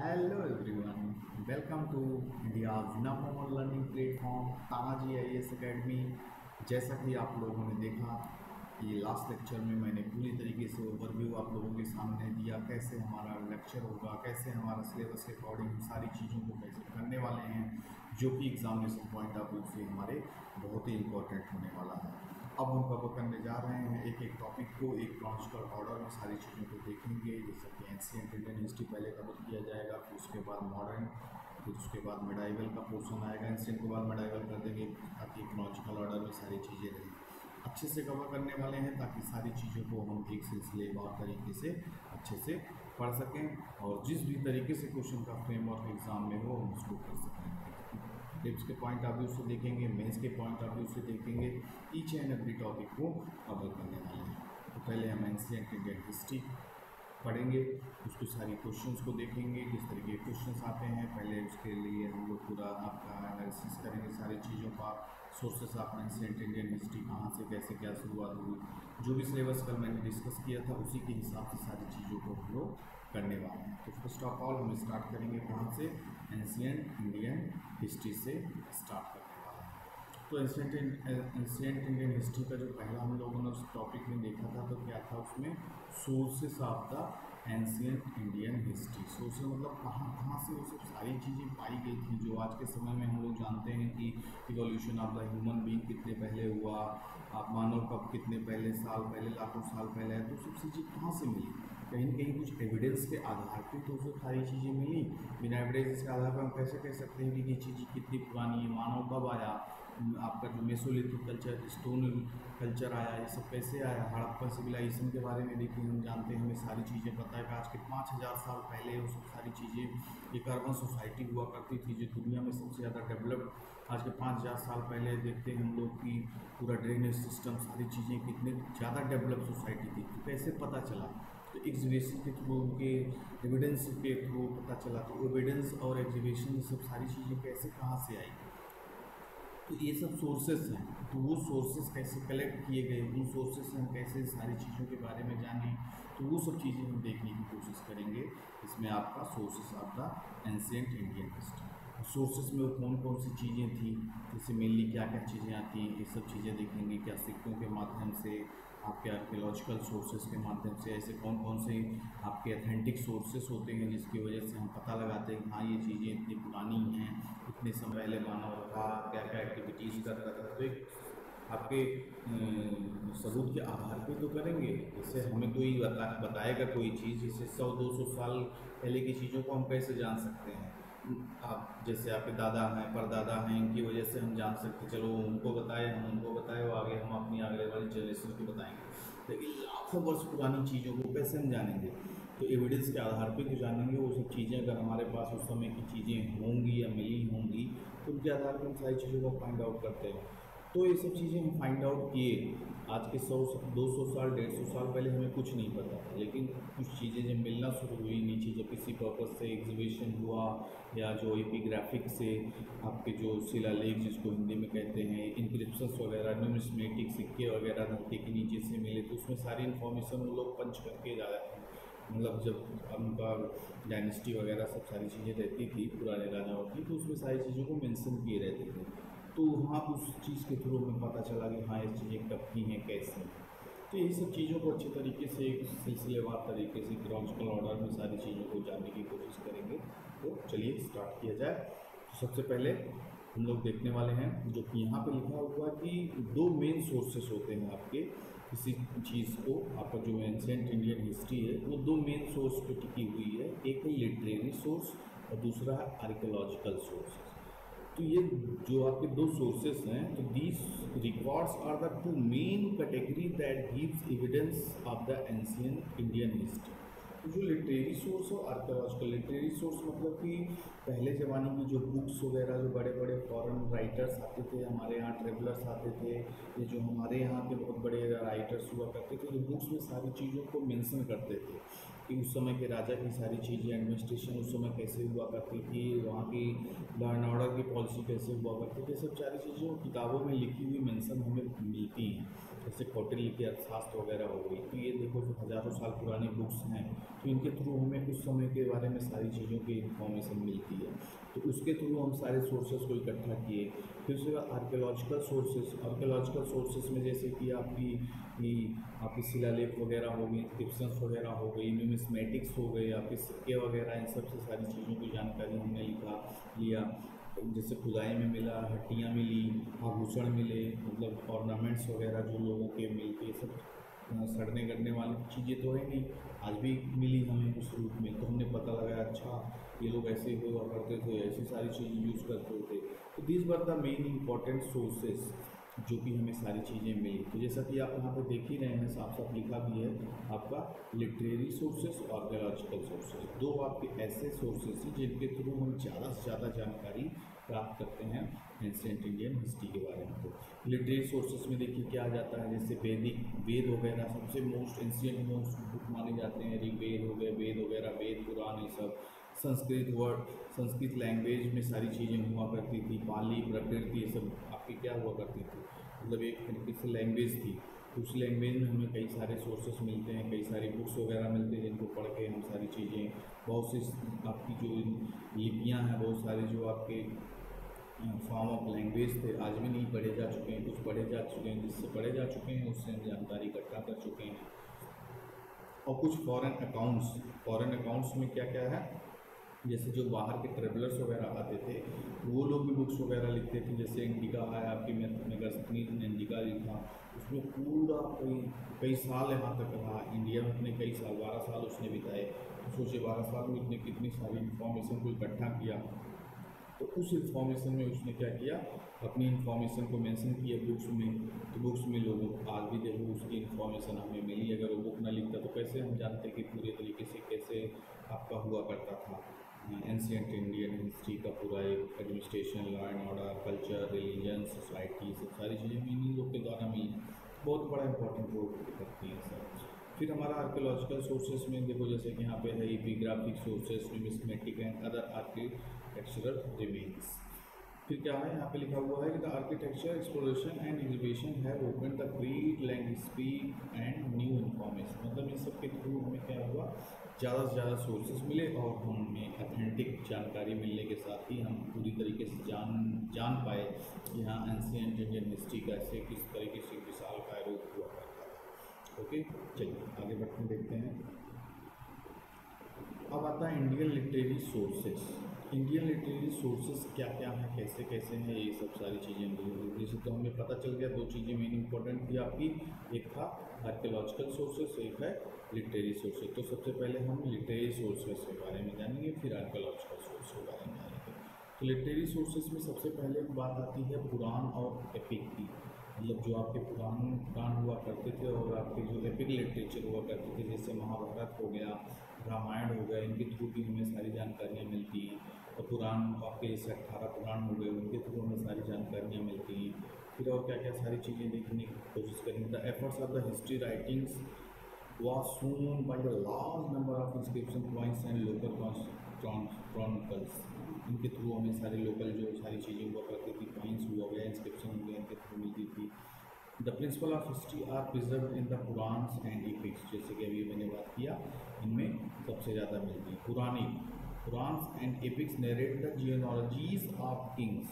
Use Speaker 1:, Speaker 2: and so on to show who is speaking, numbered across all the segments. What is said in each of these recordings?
Speaker 1: Hello everyone, welcome to India's number one learning platform Tanaji IAS academy. जैसा कि आप लोगों ने देखा कि लास्ट लेक्चर में मैंने पूरी तरीके से ओवरव्यू आप लोगों के सामने दिया, कैसे हमारा लेक्चर होगा, कैसे हमारा सिलेबस के अकॉर्डिंग सारी चीज़ों को कैसे करने वाले हैं, जो कि एग्जामिनेशन पॉइंट ऑफ व्यू से हमारे बहुत ही इम्पोर्टेंट होने वाला है। अब हम कवर करने जा रहे हैं एक एक टॉपिक को, एक क्रॉनिकल ऑर्डर में सारी चीज़ों को देखेंगे। जैसे कि एंशिएंट इंडियन हिस्ट्री पहले कवर किया जाएगा, फिर उसके बाद मॉडर्न, फिर उसके बाद मिडाइवल का पोर्शन आएगा। एंशिएंट के बाद मिडाइवल कर देंगे ताकि क्रॉनिकल ऑर्डर में सारी चीज़ें रहें, अच्छे से कवर करने वाले हैं ताकि सारी चीज़ों को हम एक सिलसिलेवार तरीके से अच्छे से पढ़ सकें और जिस भी तरीके से क्वेश्चन का फ्रेमवर्क एग्जाम में हो हम उसको कर सकें। टिप्स के पॉइंट ऑफ व्यू से देखेंगे, मेंस के पॉइंट ऑफ व्यू से देखेंगे, ईच एंड एवरी टॉपिक को कवर करने वाले हैं। तो पहले हम एंशिएंट इंडियन हिस्ट्री पढ़ेंगे, उसको सारी क्वेश्चंस को देखेंगे, किस तरीके के क्वेश्चंस आते हैं। पहले उसके लिए हम लोग पूरा आपका एनालिसिस करेंगे सारी चीज़ों का, sources of ancient Indian history, कहाँ से कैसे क्या शुरुआत हुई, जो भी सिलेबस कल मैंने डिस्कस किया था उसी के हिसाब से सारी चीज़ों को हम लोग करने वाले हैं। तो फर्स्ट ऑफ ऑल हम स्टार्ट करेंगे कहाँ से, एंशिएंट इंडियन हिस्ट्री से स्टार्ट करने वाले हैं। तो एंशिएंट इंडियन हिस्ट्री का जो पहला हम लोगों ने उस टॉपिक में देखा था तो क्या था उसमें, sources of the ancient Indian history. Sources मतलब कहाँ कहाँ से वो सब सारी चीज़ें पाई गई थी जो आज के समय में हम लोग जानते हैं कि evolution of the human being कितने पहले हुआ, आप मानव कब कितने पहले साल पहले, लाखों साल पहले है, तो सब चीज़ें कहाँ से मिली। कहीं न कहीं कुछ एविडेंस के आधार पे तो सब सारी चीज़ें मिली। बिना एविडेंस के आधार पर हम कैसे कह सकते हैं कि ये चीज़ कितनी पुरानी है, मानव कब आया, आपका जो मेसोलिथिक कल्चर, स्टोन कल्चर आया, ये सब कैसे आया, हड़प्पा सिविलाइजेशन के बारे में देखिए हम जानते हैं, हमें सारी चीज़ें पता है कि आज के 5000 साल पहले वो सब सारी चीज़ें एक अर्बन सोसाइटी हुआ करती थी जो दुनिया में सबसे ज़्यादा डेवलप्ड। आज के 5000 साल पहले देखते हैं हम लोग की पूरा ड्रेनेज सिस्टम, सारी चीज़ें कितने ज़्यादा डेवलप सोसाइटी थी। तो कैसे पता चला, तो एग्जीबिशन के थ्रू, उनके एविडेंस के थ्रू पता चला। तो एविडेंस और एग्जीबिशन ये सब सारी चीज़ें कैसे कहाँ से आई, तो ये सब सोर्सेस हैं। तो वो सोर्सेस कैसे कलेक्ट किए गए, उन सोर्सेस से हम कैसे सारी चीज़ों के बारे में जानें, तो वो सब चीज़ें हम देखने की कोशिश करेंगे। इसमें आपका sources of the ancient Indian history, sources में वो कौन कौन सी चीज़ें थी, जैसे मेनली क्या क्या चीज़ें आती हैं, ये सब चीज़ें देखेंगे। क्या सिक्कों के माध्यम से, आपके आर्कियोलॉजिकल सोर्सेस के माध्यम से, ऐसे कौन कौन से आपके ऑथेंटिक सोर्सेस होते हैं जिसकी वजह से हम पता लगाते हैं कि हाँ ये चीज़ें इतनी पुरानी हैं, इतने समय पहले मानव था, क्या क्या एक्टिविटीज़ कर रहा था। तो एक आपके सबूत के आधार पे तो करेंगे। जैसे हमें कोई बताएगा कोई चीज़, जैसे 100-200 साल पहले की चीज़ों को हम कैसे जान सकते हैं। आप जैसे आपके दादा हैं, परदादा हैं, इनकी वजह से हम जान सकते, चलो उनको बताए, हम उनको बताए, वो आगे हम अपनी आगे वाली जनरेशन को बताएंगे। लेकिन लाखों वर्ष पुरानी चीज़ों को कैसे हम जानेंगे, तो एविडेंस के आधार पे तो जानेंगे। वो सब चीज़ें अगर हमारे पास उस समय की चीज़ें होंगी या मिली होंगी तो उनके आधार पर हम सारी चीज़ों को फाइंड आउट करते हैं। तो ये सब चीज़ें हम फाइंड आउट किए। आज के 100-200 साल, 150 साल पहले हमें कुछ नहीं पता था, लेकिन कुछ चीज़ें जब मिलना शुरू हुई नीचे, जब किसी पर्पज़ से एग्जीबिशन हुआ या जो एपिग्राफिक से आपके जो शिलालेख जिसको हिंदी में कहते हैं, इंक्रिप्शंस वगैरह, न्यूमिस्मेटिक सिक्के वगैरह धरती के नीचे से मिले, तो उसमें सारी इन्फॉर्मेशन वो लोग पंच करके जा रहे हैं। मतलब जब उनका डायनेस्टी वगैरह सब सारी चीज़ें रहती थी पुराने राजाओं की, तो उसमें सारी चीज़ों को मेंशन किए रहते थे। तो वहाँ उस चीज़ के थ्रू हमें पता चला कि हाँ ये चीज़ें कब की हैं, कैसे। तो यही सब चीज़ों को अच्छे तरीके से एक सिलसिलेवार तरीके से क्रॉनिकल ऑर्डर में सारी चीज़ों को जानने की कोशिश करेंगे। तो चलिए स्टार्ट किया जाए। तो सबसे पहले हम लोग देखने वाले हैं जो कि यहाँ पे लिखा हुआ है कि दो मेन सोर्सेस होते हैं आपके किसी चीज़ को, आपका जो एंशिएंट इंडियन हिस्ट्री है वो दो मेन सोर्स पे टिकी हुई है। एक है लिटरेरी सोर्स और दूसरा है आर्कियोलॉजिकल सोर्स। तो ये जो आपके दो सोर्सेस हैं, तो these records are the two main category that gives evidence of the ancient Indian history. तो जो लिटरेरी सोर्स और आर्कियोलॉजिकल, लिटरेरी सोर्स मतलब कि पहले ज़माने की जो बुक्स वगैरह, जो बड़े बड़े फॉरेन राइटर्स आते थे हमारे यहाँ, ट्रेवलर्स आते थे, ये जो हमारे यहाँ के बहुत बड़े राइटर्स हुआ करते थे, जो बुक्स में सारी चीज़ों को मेंशन करते थे कि उस समय के राजा की सारी चीज़ें, एडमिनिस्ट्रेशन उस समय कैसे हुआ करती थी, वहाँ की लॉ एंड ऑर्डर की पॉलिसी कैसे हुआ करती थी, सब सारी चीज़ें किताबों में लिखी हुई मेंशन हमें मिलती हैं। जैसे कौटिल्य की अर्थशास्त्र वगैरह हो गई, तो ये देखो जो हज़ारों साल पुरानी बुक्स हैं, तो इनके थ्रू हमें उस समय के बारे में सारी चीज़ों की इन्फॉर्मेशन मिलती है। तो उसके थ्रू हम सारे सोर्सेज को इकट्ठा किए। फिर उसके बाद आर्कियोलॉजिकल सोर्सेज में जैसे कि आपकी शिलालेख वगैरह हो गई, इंस्क्रिप्शंस वगैरह हो गई, न्यूमिस्मेटिक्स हो गए, आपके सिक्के वगैरह, इन सब से सारी चीज़ों की जानकारी हमने लिया। जैसे खुदाई में मिला, हड्डियाँ मिली, आभूषण मिले, मतलब ऑर्नामेंट्स वगैरह जो लोगों के मिलते, सब सड़ने गड़ने वाली चीज़ें तो है नहीं, आज भी मिली हमें उस रूप में। तो हमने पता लगाया, अच्छा ये लोग ऐसे हुआ करते थे, ऐसी सारी चीज़ें यूज़ करते थे। तो these were the main important sources जो कि हमें सारी चीज़ें मिली। तो जैसा कि आप यहाँ पे देख ही रहे हैं, साफ साफ लिखा भी है आपका लिटरेरी सोर्सेस और आर्कियोलॉजिकल सोर्सेस, दो आपके ऐसे सोर्सेस हैं जिनके थ्रू हम ज़्यादा से ज़्यादा जानकारी प्राप्त करते हैं एंशिएंट इंडियन हिस्ट्री के बारे में। तो लिटरेरी सोर्सेस में देखिए क्या आ जाता है, जैसे वेद वगैरह सबसे मोस्ट एंशिएंट मोस्ट बुक माने जाते हैं। ऋग्वेद हो गए, वेद वगैरह, वेद पुराण, ये सब संस्कृत लैंग्वेज में सारी चीज़ें हुआ करती थी। पाली, प्राकृत, ये सब आपकी क्या हुआ करती थी, मतलब एक तरीके से लैंग्वेज थी। उस लैंग्वेज में हमें कई सारे सोर्सेस मिलते हैं, कई सारी बुक्स वगैरह मिलते हैं जिनको पढ़ के हम सारी चीज़ें, बहुत सी आपकी जो लिपियाँ हैं, बहुत सारे जो आपके फॉर्म ऑफ लैंग्वेज थे, आज भी नहीं पढ़े जा चुके हैं, कुछ पढ़े जा चुके हैं, जिससे पढ़े जा चुके हैं उससे हम जानकारी इकट्ठा कर चुके हैं। और कुछ फॉरेन अकाउंट्स में क्या क्या है, जैसे जो बाहर के ट्रेवलर्स वगैरह आते थे वो लोग भी बुक्स वगैरह लिखते थे। जैसे इंडिका है आपकी, मेगास्थनीज ने इंडिका लिखा, उसमें पूरा कई साल यहाँ तक रहा इंडिया में, अपने कई साल 12 साल उसने बिताए। तो सोचिए 12 साल में उसने कितनी सारी इन्फॉर्मेशन को इकट्ठा किया। तो उस इन्फॉर्मेशन में उसने क्या किया, अपनी इन्फॉर्मेशन को मेंशन किया बुक्स में। तो बुक्स में लोगों आज भी देखो उसकी इन्फॉर्मेशन हमें मिली। अगर वो बुक ना लिखता तो कैसे हम जानते कि पूरे तरीके से कैसे आपका हुआ करता था एंशिएंट इंडियन हिस्ट्री का पूरा एक administration, law and order, culture, religion, society, सब सारी चीज़ें इन्हीं लोग के द्वारा मिली। बहुत बड़ा इंपॉर्टेंट रोल प्ले करती हैं सर। फिर हमारा आर्कियोलॉजिकल सोर्सेस में देखो, जैसे कि यहाँ पे है epigraphic sources, numismatic and other architectural remains. फिर क्या है, यहाँ पे लिखा हुआ है कि the architecture exploration and exhibition have open the great land speak and new information. मतलब इन सब के थ्रू हमें क्या हुआ, ज़्यादा से ज़्यादा सोर्सेज मिले और हमें ऑथेंटिक जानकारी मिलने के साथ ही हम पूरी तरीके से जान पाए कि हाँ एंशिएंट इंडियन हिस्ट्री कैसे किस तरीके से विशाल काय रूप हुआ करता था। ओके, चलिए आगे बढ़ते देखते हैं। अब आता है Indian literary sources. Indian literary sources क्या क्या हैं, कैसे कैसे हैं, ये सब सारी चीज़ें मिली। जैसे तो हमें पता चल गया, दो चीज़ें मेन इंपॉर्टेंट थी आपकी, एक था आर्कियोलॉजिकल सोर्सेस, एक है लिटरेरी सोर्सेस। तो सबसे पहले हम लिटरेरी सोर्सेस के बारे में जानेंगे, फिर आर्कियोलॉजिकल सोर्स के बारे में जानेंगे। तो लिटरेरी सोर्सेस में सबसे पहले बात आती है पुराण और एपिक की। मतलब जो आपके पुराण हुआ करते थे और आपके जो एपिक लिटरेचर हुआ करते थे, जैसे महाभारत हो गया, रामायण हो गया, इनके थ्रू भी हमें सारी जानकारियाँ मिलती हैं। और पुराण आपके जैसे 18 पुराण हो गए, उनके थ्रू हमें सारी जानकारियाँ मिलती हैं। फिर और क्या क्या सारी चीज़ें देखने की कोशिश करेंगे। The efforts of the history writings was sown by the large number of inscription points and local chronicles। इनके थ्रू हमें सारे लोकल जो सारी चीज़ें हुआ करती थी, पॉइंट्स हुआ गया, इंस्क्रिप्शन हो गया, इनके थ्रू मिलती थी। The principal of history are preserve in the Puranas and epics, जैसे कि अभी मैंने बात किया, इनमें सबसे ज़्यादा मिलती है। Puranas and epics narrate the genealogies of kings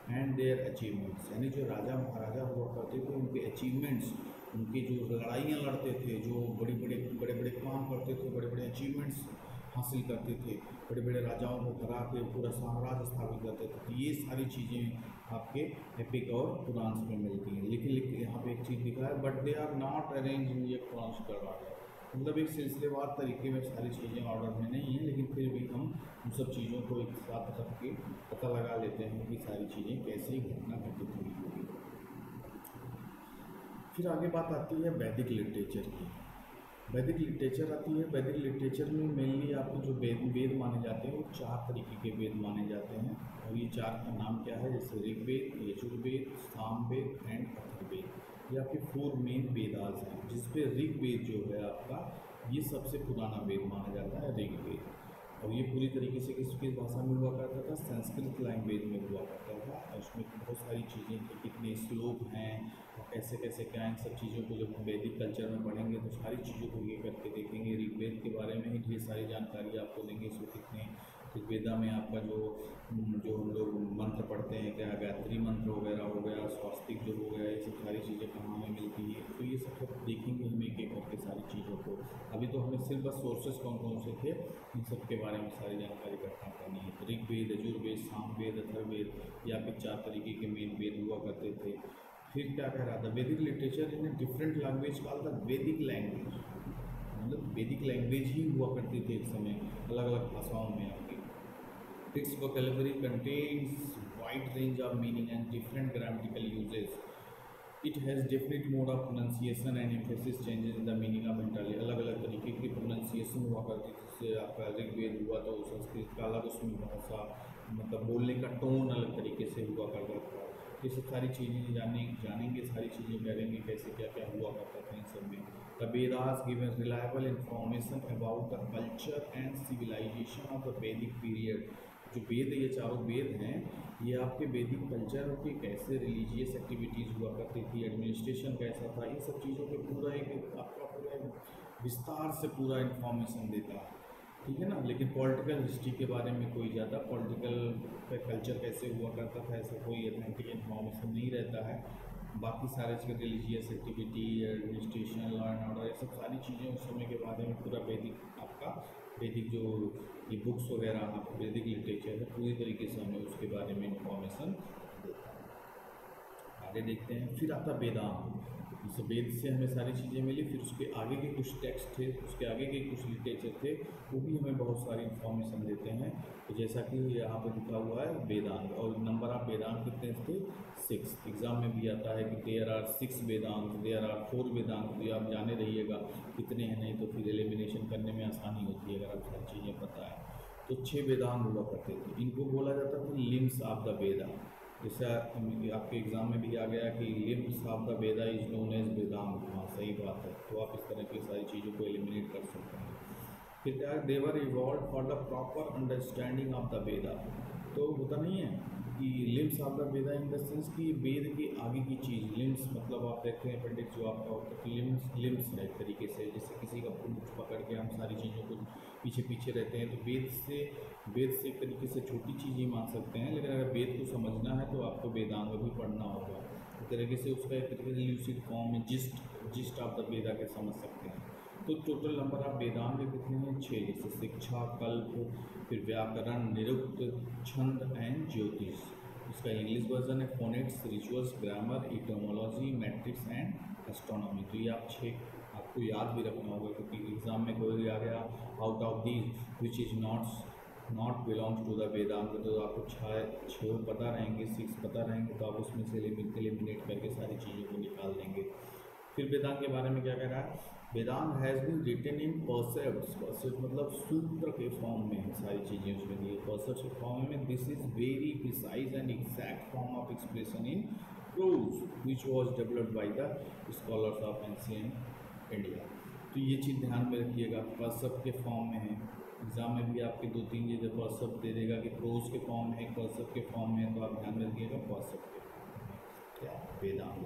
Speaker 1: and their achievements, यानी जो राजा महाराजा हुआ करते थे उनके अचीवमेंट्स, उनकी जो लड़ाइयाँ लड़ते थे, जो बड़े बड़े काम करते थे, बड़े बड़े अचीवमेंट्स हासिल करते थे, बड़े बड़े राजाओं को हरा के पूरा साम्राज्य स्थापित करते थे। तो ये सारी चीज़ें आपके एपिक और पुराण में मिलती हैं। लेकिन यहाँ पे एक चीज़ लिखा है, but they are not arrange in a chronological order. मतलब एक सिलसिलेवार तरीके में सारी चीज़ें ऑर्डर में नहीं है, लेकिन फिर भी हम उन सब चीज़ों को एक साथ रख के पता लगा लेते हैं कि सारी चीज़ें कैसे घटना घटित हुई होगी। फिर आगे बात आती है वैदिक लिटरेचर की। वैदिक लिटरेचर आती है। वैदिक लिटरेचर में मेनली आपको जो वेद माने जाते हैं वो 4 तरीके के वेद माने जाते हैं, और ये 4 का नाम क्या है, जैसे ऋग्वेद, यजुर्वेद, सामवेद एंड अथर्ववेद। ये आपके 4 मेन वेदास हैं, जिसपे ऋग्वेद जो है आपका, ये सबसे पुराना वेद माना जाता है ऋग्वेद। और ये पूरी तरीके से किसकी भाषा में हुआ करता था, संस्कृत लैंग्वेज में हुआ करता था। और उसमें बहुत सारी चीज़ें थी, कितने श्लोक हैं और कैसे कैसे क्या, इन सब चीज़ों को जब हम वैदिक कल्चर में पढ़ेंगे तो सारी चीज़ों को ये करके देखेंगे। ऋग्वेद के बारे में ही ढेर सारी जानकारी आपको देंगे। इसमें कितने ऋग्वेदा में आपका जो हम लोग मंत्र पढ़ते हैं, क्या गायत्री मंत्र वगैरह हो गया, स्वास्तिक जो हो गया, ये सब सारी चीज़ें कहाँ हमें मिलती है, तो ये सब देखेंगे हम एक एक करके सारी चीज़ों को। अभी तो हमें सिर्फ बस सोर्सेस कौन कौन से थे इन सब के बारे में सारी जानकारी इकट्ठा करनी है। तो ऋग्वेद, यजुर्वेद, सामवेद, अथर्ववेद, या फिर 4 तरीके के मेन वेद हुआ करते थे। फिर क्या कह रहा था, वैदिक literature in different language called the वैदिक लैंग्वेज, मतलब वैदिक लैंग्वेज ही हुआ करती थी एक समय, अलग अलग भाषाओं में आपकी। Its vocabulary contains wide range of meaning and different grammatical uses. It has definite mode of pronunciation and emphasis changes in the meaning of entirely. अलग अलग तरीके की प्रोनाउंसिएशन हुआ करती थी। जैसे आपका ऋग्वेद हुआ तो संस्कृत का अलग, उसमें भाषा मतलब बोलने का टोन अलग तरीके से हुआ करता था। ये सब सारी चीज़ें जानेंगे, सारी चीज़ें करेंगे कैसे क्या क्या हुआ करता था इन सब में। The Vedas give us reliable information about the culture and civilization of the Vedic period. जो वेद, ये चारों वेद हैं, ये आपके वैदिक कल्चर और कि कैसे रिलीजियस एक्टिविटीज़ हुआ करती थी, एडमिनिस्ट्रेशन कैसा था, इन सब चीज़ों के पूरा एक आपका पूरा विस्तार से पूरा इन्फॉर्मेशन देता है, ठीक है ना। लेकिन पॉलिटिकल हिस्ट्री के बारे में कोई ज़्यादा, पॉलिटिकल कल्चर कैसे हुआ करता था ऐसा कोई अथेंटिक इन्फॉर्मेशन नहीं रहता है। बाकी सारे चीज़ religious activity, administration, law and order, ये सब सारी चीज़ें उस समय के बारे में पूरा वैदिक आपका वैदिक जो ये बुक्स वगैरह वैदिक लिटरेचर है पूरी तरीके से हमें उसके बारे में इंफॉर्मेशन देता है। आगे देखते हैं। फिर आता वेदांत। जैसे वेद से हमें सारी चीज़ें मिली, फिर उसके आगे के कुछ टेक्स्ट थे, उसके आगे के कुछ लिटरेचर थे, वो भी हमें बहुत सारी इन्फॉर्मेशन देते हैं। तो जैसा कि यहाँ पर लिखा हुआ है वेदांत, और नंबर ऑफ वेदांत कितने थे, 6। एग्ज़ाम में भी आता है कि there are 6 Vedanta, there are 4 Vedanta. तो आप जाने रहिएगा कितने हैं, नहीं तो फिर एलिमिनेशन करने में आसानी होती है अगर आप सारी चीज़ें पता है। तो 6 वेदांत हुआ करते थे, इनको बोला जाता था लिम्स ऑफ द वेदा। जैसे आपके एग्ज़ाम में भी आ गया कि limbs of the Veda is known as Vedanta. हाँ सही बात है। तो आप इस तरह की सारी चीज़ों को एलिमिनेट कर सकते हैं। फिर क्या है, they were evolve for the proper understanding of the Veda. तो होता नहीं है कि limbs of the Veda in the sense कि वेद के आगे की चीज़। लिम्स मतलब आप देखते हैं अपेंडिक्स जो आपका होता है, लिम्स है एक तरीके से, जैसे किसी का पूंछ पकड़ के हम सारी चीज़ों को पीछे पीछे रहते हैं। तो वेद से एक तरीके से छोटी चीज़ ही मान सकते हैं, लेकिन अगर वेद को समझना है तो आपको वेदांग भी पढ़ना होगा। इस तरीके से उसका एक तरीके से ल्यूसिड फॉर्म में जिस्ट ऑफ द वेदा के समझ सकते हैं। तो टोटल नंबर ऑफ वेदांग कितने हैं, 6। जैसे शिक्षा, कल्प, फिर व्याकरण, निरुक्त, छंद एंड ज्योतिष। इसका इंग्लिश वर्जन है phonetics, rituals, grammar, etymology, metrics and astronomy. तो ये आप 6 आपको याद भी रखना होगा, क्योंकि एग्जाम में कोई आ गया out of these which is not belongs to the Vedanta, तो आपको 6 पता रहेंगे, 6 पता रहेंगे, तो आप उसमें से एलिमिनेट करके सारी चीज़ों को निकाल देंगे। फिर वेदांत के बारे में क्या कह रहा है, वेदांत हैज़ बीन रिटन इन परसेप्ट्स। परसेप्ट मतलब सूत्र के फॉर्म में है सारी चीज़ें उसमें दी है, परसेप्ट के फॉर्म में। This is very precise and exact form of expression in prose which was developed by the scholars of ancient India. तो ये चीज़ ध्यान में रखिएगा, परसेप्ट के फॉर्म में है। एग्जाम में भी आपके 2-3 चीज़ें परसेप्ट दे देगा कि प्रोज के फॉर्म में है, परसेप्ट के फॉर्म में है, तो आप ध्यान में रखिएगा परसेप्ट के क्या वेदांत।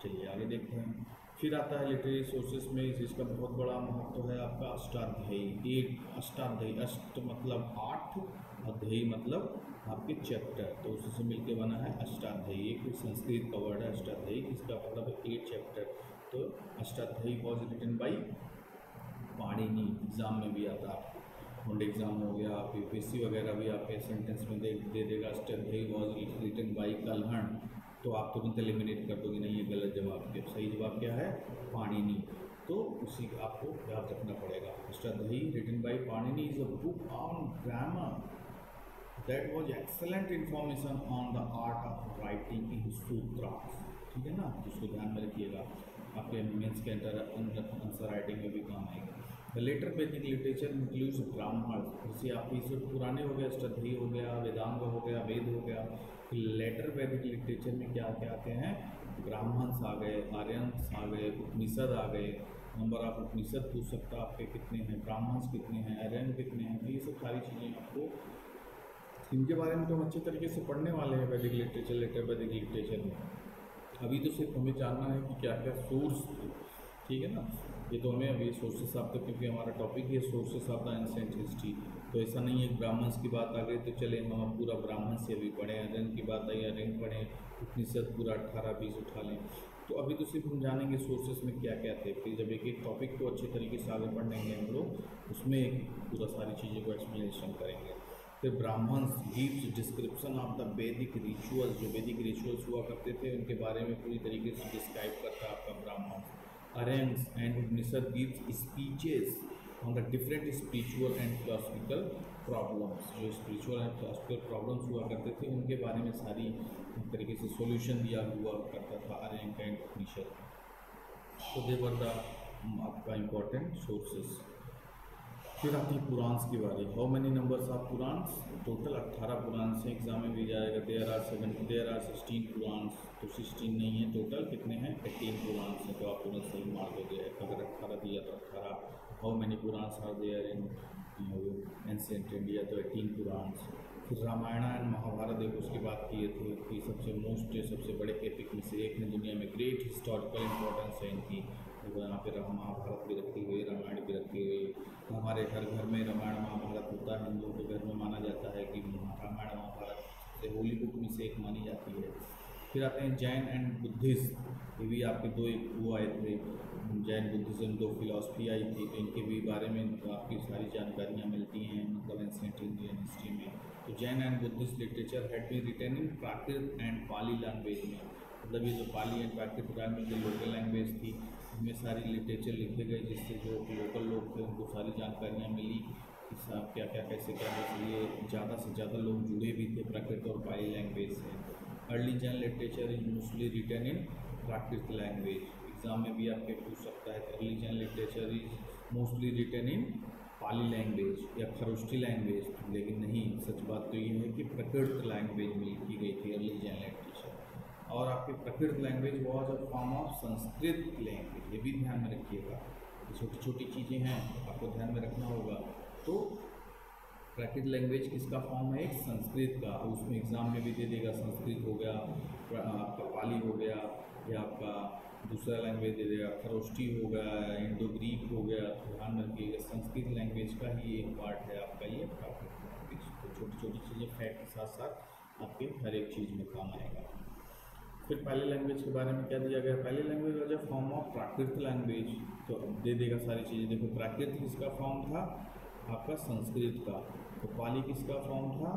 Speaker 1: चलिए आगे देखते हैं। फिर आता है लिटरेरी सोर्सेस में, इसका बहुत बड़ा महत्व है आपका अष्टाध्यायी। अष्टाध्यायी, अष्ट मतलब 8, अध्यायी मतलब आपके चैप्टर, तो उसी से मिलकर बना है अष्टाध्यायी। एक संस्कृत का वर्ड है अष्टाध्यायी, इसका मतलब 8 चैप्टर। तो Ashtadhyayi was written by Panini. Exam में भी आता है, बोर्ड एग्जाम हो गया, यूपीएससी वगैरह भी आपके सेंटेंस में दे देगा Ashtadhyayi was written by Kalhana. तो आप तुरंत एलिमिनेट कर दोगे, नहीं ये गलत जवाब। के सही जवाब क्या है, पाणिनि। तो उसी आपको याद रखना पड़ेगा। Ashtadhyayi written by Panini is a book on grammar that was excellent information on the art of writing in sutras. ठीक है ना, तो उसको ध्यान में रखिएगा, आपके मेंस के आंसर राइटिंग में भी काम आएगा। द लेटर वैदिक लिटरेचर इंक्लूड्स ब्राह्मण। जैसे आपके इससे पुराने हो गए, अष्टाध्यायी हो गया, वेदांग हो गया, वेद हो गया। लेटर वैदिक लिटरेचर में क्या क्या आते हैं, ब्राह्मण्स आ गए, आर्यंस आ गए, उपनिषद आ गए, नंबर ऑफ उपनिषद पूछ सकता है आपके कितने हैं, ब्राह्मण्स कितने हैं, आर्यन कितने हैं। तो ये सब सारी चीज़ें आपको, इनके बारे में तो हम अच्छे तरीके से पढ़ने वाले हैं वैदिक लिटरेचर, वैदिक लिटरेचर में। अभी तो सिर्फ हमें जानना है कि क्या क्या सोर्स थे, ठीक है ना। ये तो हमें अभी सोर्सेस ऑफ द, क्योंकि हमारा टॉपिक है sources of the ancient history, तो ऐसा नहीं है ब्राह्मण्स की बात आ गई तो चले हम अब पूरा ब्राह्मण से अभी पढ़ें, आर्यन की बात आई आर्यन पढ़ें, उपनिषद पूरा 18-20 उठा लें। तो अभी तो सिर्फ हम जानेंगे सोर्सेस में क्या क्या थे। फिर जब एक एक टॉपिक को अच्छे तरीके से आगे पढ़ेंगे हम लोग, उसमें एक पूरा सारी चीज़ों को एक्सप्लेनेशन करेंगे। फिर Brahmans gives description of the Vedic rituals, जो वैदिक रिचुअल्स हुआ करते थे उनके बारे में पूरी तरीके से डिस्क्राइब करता है आपका ब्राह्मण। Aryan's and Upanishad gives speeches on the different spiritual and philosophical problems, जो spiritual and philosophical problems हुआ करते थे उनके बारे में सारी तरीके से solution दिया हुआ करता था आर्यन एंड उपनिषद। तो दे वर द आपका important sources। फिर आती है पुराण की बारी। How many numbers of Purana? Total 18 Purana से एग्जाम में भी जाएगा। देयर आर 16 पुराण, तो 16 नहीं है, टोटल कितने हैं? 18 पुराण से। तो आप तुरंत सही मार दोगे, अगर 18 दिया तो 18। How many Purana are there in ancient India? तो 18 पुराण। फिर रामायण एंड महाभारत एक उसकी बात किए थे कि सबसे बड़े एपिक में से एक है दुनिया में, ग्रेट हिस्टोरिकल इंपॉर्टेंस है इनकी। तो यहाँ पे महाभारत भी रखी हुई, रामायण भी रखी हुई। हमारे हर घर में रामायण महाभारत होता है, हिंदुओं के घर में माना जाता है कि रामायण महाभारत से होली बुक में से एक मानी जाती है। फिर आते हैं जैन एंड बुद्धिस्ट, ये भी आपके दो एक वो आए थे, जैन बुद्धिज़्म दो फिलॉसफी आई थी, तो इनके भी बारे में आपकी सारी जानकारियाँ मिलती हैं मतलब एंशिएंट इंडियन हिस्ट्री में। तो Jain and Buddhist literature had been written in Prakrit and Pali language में, मतलब ये जो पाली एंड प्राकृत लैंग्वेज जो लोकल लैंग्वेज थी उनमें सारी लिटरेचर लिखे गए, जिससे जो लोकल लोग थे उनको सारी जानकारियाँ मिली कि साहब क्या क्या कैसे करना चाहिए। ज़्यादा से ज़्यादा लोग जुड़े भी थे प्राकृत और पाली लैंग्वेज से। Early Jain literature is mostly written in Prakrit language, exam में भी आपके पूछ सकता है। Early Jain literature is mostly written in Pali language या खरोष्ठी लैंग्वेज, लेकिन नहीं, सच बात तो ये है कि प्राकृत लैंग्वेज में लिखी गई थी अर्ली जैन लिटरेचर। और आपकी Prakrit language was a form of Sanskrit language, ये भी ध्यान में रखिएगा, छोटी छोटी चीज़ें हैं आपको ध्यान में रखना होगा। तो प्राकृत लैंग्वेज किसका फॉर्म है? एक संस्कृत का, उसमें एग्जाम में भी दे देगा, संस्कृत हो गया, आपका पाली हो गया, या आपका दूसरा लैंग्वेज दे देगा खरोष्ठी हो गया, इंडो ग्रीक हो गया। तो ध्यान रखिएगा संस्कृत लैंग्वेज का ही एक पार्ट है आपका ये प्राकृत लैंग्वेज। तो छोटी छोटी चीज़ें फैक्ट के साथ साथ आपके हर एक चीज़ में काम आएगा। फिर पहले लैंग्वेज के बारे में क्या दिया गया? पहले language was a form of Prakrit language, तो दे देगा सारी चीज़ें। देखो प्राकृत किसका फॉर्म था? आपका संस्कृत का। तो पाली किसका फॉर्म था?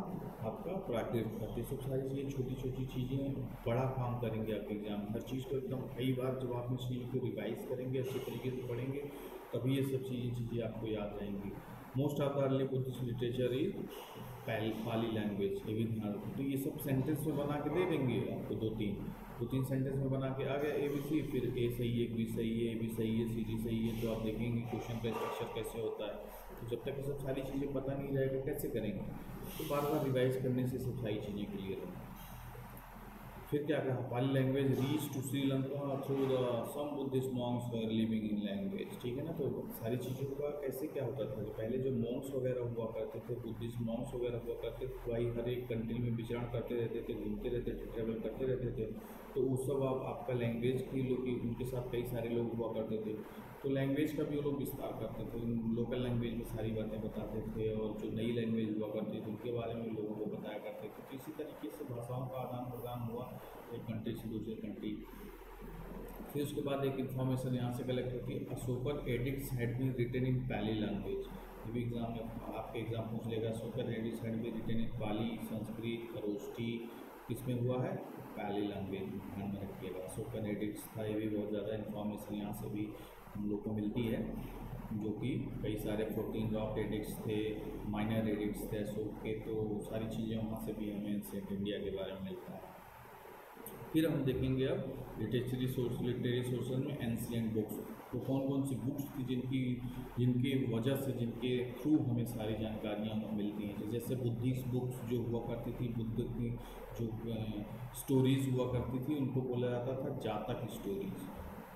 Speaker 1: आपका प्राकृत का। तो सब सारी चीज़ें छोटी छोटी चीज़ें बड़ा काम करेंगे आपके एग्जाम में। हर चीज़ को एकदम कई बार जब आप इस चीज़ को रिवाइज करेंगे, अच्छे तरीके से पढ़ेंगे, तभी ये सब चीज़ें आपको याद रहेंगी। Most of the early Buddhist literature is Pali language, ये भी ध्यान रखो। तो ये सब सेंटेंस में बना के दे देंगे आपको, दो तीन सेंटेंस में बना के आ गया ABC, फिर A सही है, B सही है, B सही है, CD सही है। तो आप देखेंगे क्वेश्चन का स्ट्रक्चर कैसे होता है। तो जब तक ये सब सारी चीज़ें पता नहीं रहेगा कैसे करेंगे? तो बार बार रिवाइज करने से सब सारी चीज़ें क्लियर होंगी। फिर क्या कहा? Pali language reach to Sri Lanka through the some Buddhist monks were living in language, ठीक है ना। तो सारी चीज़ों का कैसे क्या होता था? पहले जो मॉन्क्स वगैरह हुआ करते थे, बुद्धिस्ट मॉन्क्स वगैरह हुआ करते थे, वही हर एक कंट्री में विचरण करते रहते थे, घूमते रहते थे, ट्रैवल करते रहते थे। तो उस सब आपका लैंग्वेज की लोग, उनके साथ कई सारे लोग हुआ करते थे, तो लैंग्वेज का भी वो लोग विस्तार करते थे, लोकल लैंग्वेज में सारी बातें बताते थे, और जो नई लैंग्वेज हुआ करती थी उनके बारे में लोगों को बताया करते थे। तो इसी तरीके से भाषाओं का आदान प्रदान हुआ एक कंट्री से दूसरे कंट्री। फिर उसके बाद एक इन्फॉर्मेशन यहाँ से कलेक्ट होती है, Ashokan edicts had been written in Pali language. ये भी एग्जाम में आपके एग्जाम पूछ लेगा। Ashokan edicts had been written in Pali, Sanskrit, Kharosthi, किसमें हुआ है? पाली लैंग्वेज में, ध्यान में रखिएगा। अशोकन एडिक्ट्स था, ये भी बहुत ज़्यादा इन्फॉर्मेशन यहाँ से भी हम लोग को मिलती है, जो कि कई सारे 14 रॉक एडिक्ट्स थे, माइनर एडिक्ट्स थे अशोक के। तो सारी चीज़ें वहाँ से भी हमें एंशिएंट इंडिया के बारे में मिलता है। फिर हम देखेंगे अब लिटरेरी सोर्सेज में एंशिएंट बुक्स, तो कौन कौन सी बुक्स थी जिनकी वजह से, जिनके थ्रू हमें सारी जानकारियाँ मिलती हैं। जैसे बुद्धिस्ट बुक्स जो हुआ करती थी, बुद्ध की जो स्टोरीज़ हुआ करती थी, उनको बोला जाता था जातक स्टोरीज़।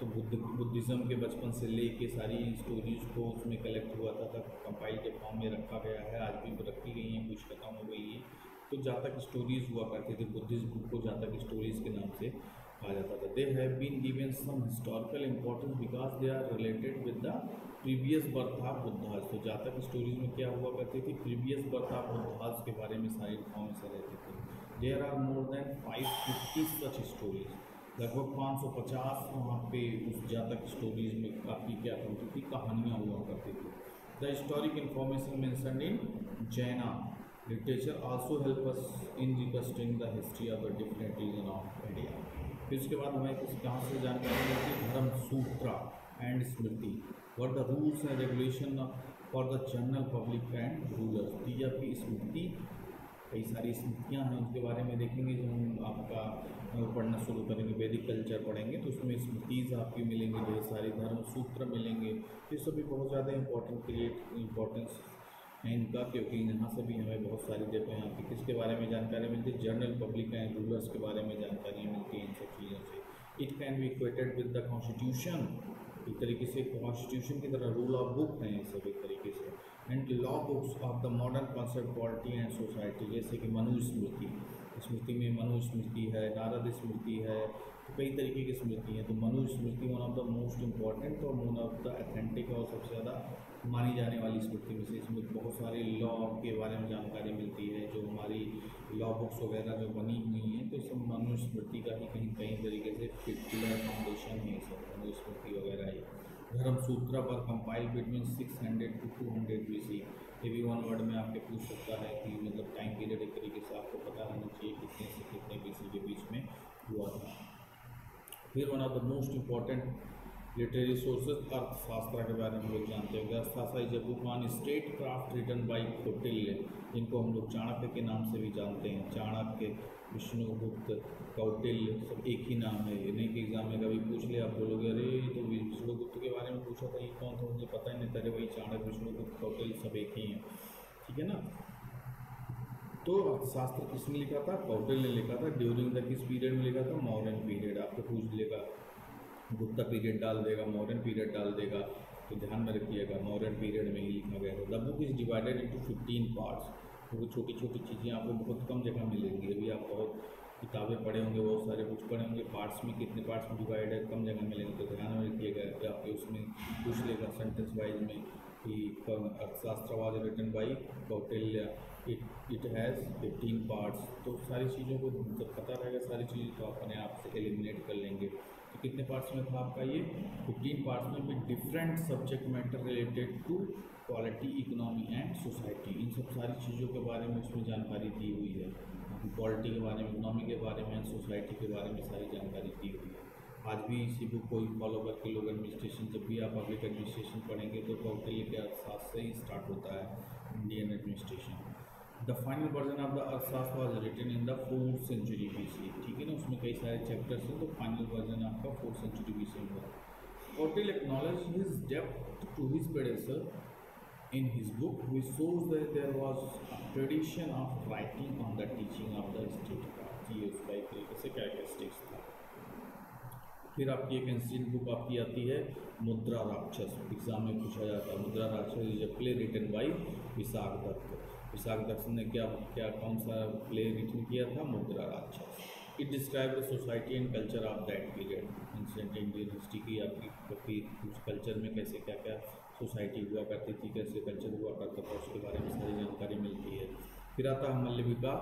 Speaker 1: तो बुद्धिज़्म के बचपन से लेके सारी स्टोरीज़ को उसमें कलेक्ट हुआ था, तब कंपाइल के फॉर्म में रखा गया है, आज भी रखी गई हैं, कुछ खत्म हो गई है। तो जातक स्टोरीज़ हुआ करते थे, बुद्धिस्ट बुक को जातक स्टोरीज़ के नाम से कहा जाता था। They have been given some historical importance because they are related with the previous birth of Buddhas. तो जातक स्टोरीज में क्या हुआ करती थी, प्रीवियस बर्थ ऑफ बुद्धास के बारे में सारी इन्फॉर्मेशन रहती थी। There are more than 550 such stories, लगभग 550 वहाँ पे उस जातक स्टोरीज में काफ़ी क्या होती थी, कहानियाँ हुआ करती थी। The historic information mentioned in Jaina literature also help us in recasting the history of the different region of India. फिर उसके बाद हमें कहाँ से जानकारी मिलती है, Dharma Sutra and Smriti, what the rules and regulation for the general public and rulers. दी आपकी स्मृति, कई सारी स्मृतियाँ हैं, उनके बारे में देखेंगे जो हम आपका पढ़ना शुरू करेंगे, वैदिक कल्चर पढ़ेंगे तो उसमें स्मृतिज आपकी मिलेंगी, ढेर सारी धर्म सूत्र मिलेंगे। ये सभी बहुत ज़्यादा इम्पोर्टेंस है इनका, क्योंकि यहाँ से भी हमें बहुत सारी देखो यहाँ पे किसके बारे में जानकारी मिलती है, जनरल पब्लिक एंड रूलर्स के बारे में जानकारी मिलती है इन सब चीज़ों से। It can be equated with the constitution, एक तरीके से कॉन्स्टिट्यूशन की तरह रूल ऑफ बुक हैं ये सब एक तरीके से। And law books of the modern concept polity and society, जैसे कि मनुस्मृति, स्मृति में मनुस्मृति है, नारद स्मृति है, तो कई तरीके की स्मृति है। तो Manusmriti one of the most important और वन ऑफ द अथेंटिक और सबसे ज़्यादा मानी जाने वाली स्मृति में से। इसमें बहुत सारे लॉ के बारे में जानकारी मिलती है, जो हमारी लॉ बुक्स वगैरह जो बनी हुई हैं, तो सब मनुस्मृति का ही कहीं कहीं तरीके से पिलर फाउंडेशन है, सब मनुस्मृति वगैरह ही। धर्म सूत्र पर कंपाइल बिटवीन 600 to 200 BC, ये भी वन वर्ड में आपके पूछ सकता है कि मतलब टाइम पीरियड एक तरीके से आपको पता रहना चाहिए कितने से कितने BC के बीच में हुआ था। फिर one of the most important literary sources Arthashastra के बारे में हम लोग जानते हैं। Arthashastra is a book on state craft written by Kautilya, जिनको हम लोग चाणक्य के नाम से भी जानते हैं। चाणक्य, विष्णुगुप्त, कौटिल्य सब एक ही नाम है। नहीं कि एग्जाम में कभी पूछ लिया आप बोलोगे अरे तो विष्णुगुप्त के बारे में पूछा था, ये कौन था, मुझे पता ही नहीं था। वही चाणक्य, विष्णुगुप्त, कौटिल्य सब एक ही हैं, ठीक है ना। तो अर्थशास्त्र किसने लिखा था, कौटिल्य ने लिखा था। ड्यूरिंग द किस पीरियड में लिखा था, मॉडर्न पीरियड। आपको पूछ लेगा, गुप्ता पीरियड डाल देगा, मॉडर्न पीरियड डाल देगा, तो ध्यान में रखिएगा मॉडर्न पीरियड में ही लिखा गया था। The book is divided into 15 parts. तो वो छोटी छोटी चीज़ें आपको बहुत कम जगह मिलेंगी। अभी आप बहुत किताबें पढ़े होंगे, बहुत सारे बुक्स पढ़े होंगे, पार्ट्स में कितने पार्ट्स में डिवाइड है, कम जगह मिलेंगे। तो ध्यान में रखिएगा कि आपके उसमें पूछ लेगा सेंटेंस वाइज में कि Arthashastra was written by Kautilya, it has 15 parts. तो सारी चीज़ों को जब पता रहेगा सारी चीज़ें तो आप अपने आप से एलिमिनेट कर लेंगे। तो कितने पार्ट्स में था आपका ये, 15 पार्ट्स में भी different subject matter related to polity, economy and society. इन सब सारी चीज़ों के बारे में उसमें जानकारी दी हुई है। पॉलिटी के बारे में, इकोनॉमी के बारे में, सोसाइटी के बारे में सारी जानकारी दी हुई है। आज भी इसी बुक को ही फॉलो करके लोग एडमिनिस्ट्रेशन, जब भी आप पब्लिक एडमिनिस्ट्रेशन पढ़ेंगे तो कौटिल्य के अर्थशास्त्र से ही स्टार्ट होता है Indian administration. The final version of the Arthashastra was written in the 4th century BC, ठीक है ना। उसमें कई सारे चैप्टर्स हैं, तो फाइनल वर्जन आपका 4th century BC हुआ। कौटिल्य एक्नॉलेज हिज डेप्थ to his predecessor in his book, which shows that there was a tradition of writing on the teaching of the state craft। ये उसका एक तरीके से कैरेक्टरिस्टिक्स था। फिर आपकी एक एंशिएंट बुक आपकी आती है मुद्रा राक्षस, एग्जाम में पूछा जाता है। Mudrarakshasa is a play written by Vishakhadatta. Vishakhadatta ने क्या कौन सा प्ले रिटन किया था, मुद्रा राक्षस। It describe the society and culture of that period, ancient Indian history की आपकी उस कल्चर में कैसे क्या क्या सोसाइटी हुआ करती थी, कैसे कल्चर हुआ करता था, उसके बारे में सारी जानकारी मिलती है। फिर आता है मल्लविका